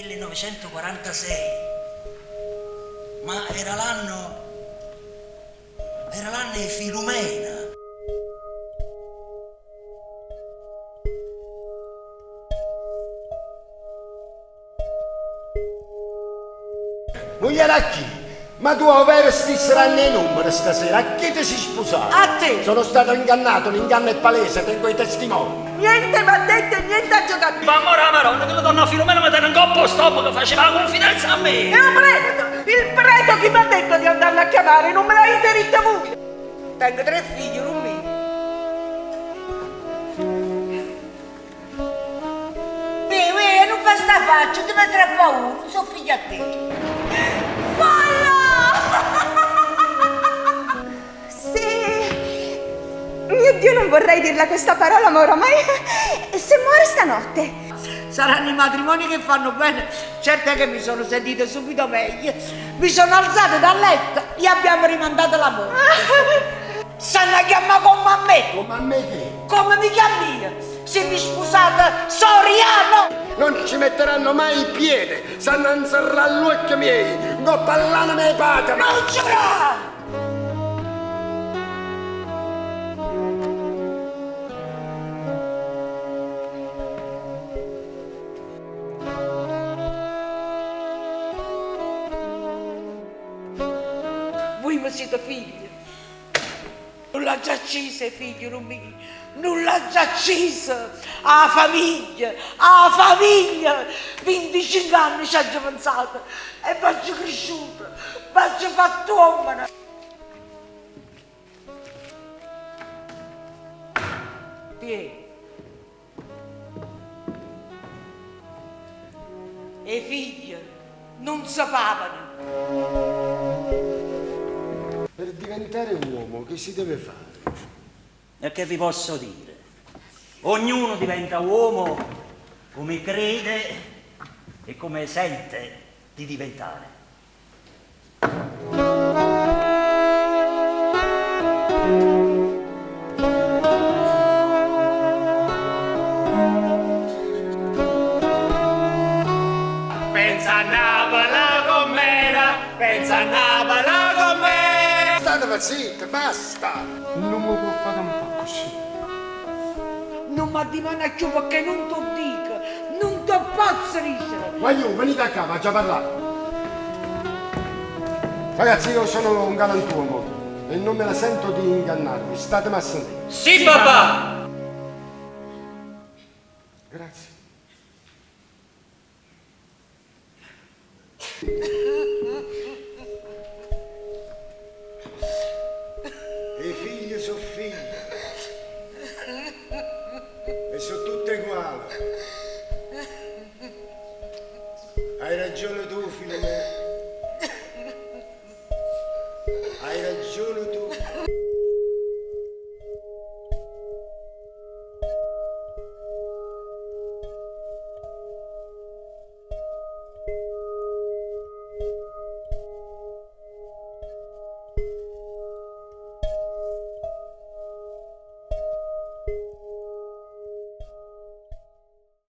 1946, ma era l'anno di Filumena. Moglie chi? Ma tu ovvero stesseranno i numeri stasera, a chi ti sei sposato? A te! Sono stato ingannato, l'inganno è palese, tengo i testimoni. Niente mi ha detto e niente ha giocato. Ma amore, Maronna, che la donna Filomena mi tiene un coppo stop che faceva la confidenza a me. È un prete! Il prete chi mi ha detto di andarla a chiamare? Non me l'avete ricevuto! Tengo 3 figli, non mi. Non fa sta faccia, ti metterà paura, non so figli a te. Sì. Mio Dio, non vorrei dirla questa parola, Moro, ma se muore stanotte. Saranno i matrimoni che fanno bene. Certo è che mi sono sentita subito meglio. Mi sono alzata dal letto e abbiamo rimandato la morte. Stanno a chiamare come a me. Come a me che? Come mi chiami? Se mi scusate, Soriano! Non ci metteranno mai il piede, stanno a inserrare l'occhio miei, non parlano mai padre. Non c'era! Voi mi siete figli. Non l'ha già accesa, figli, non mi. Non l'ha già accesa. A famiglia. 25 anni ci ha già pensato. E faccio cresciuta. Faccio fatto uomo. Tieni. E i figli non sapevano. Per diventare uomo che si deve fare? E che vi posso dire? Ognuno diventa uomo come crede e come sente di diventare. Pensa a Napoli com'era, pensa a Napoli com'era. State zitti, basta! Non mi può fare un po' così. Non mi addimana più perché non ti dico, non ti posso ridere. Ma io, venite a casa, già parlato. Ragazzi, io sono un galantuomo e non me la sento di ingannarvi, statemi a sentire. Sì, papà! Grazie. E i figli sono figli e sono tutte uguali. Hai ragione tu, Filomena. Hai ragione tu.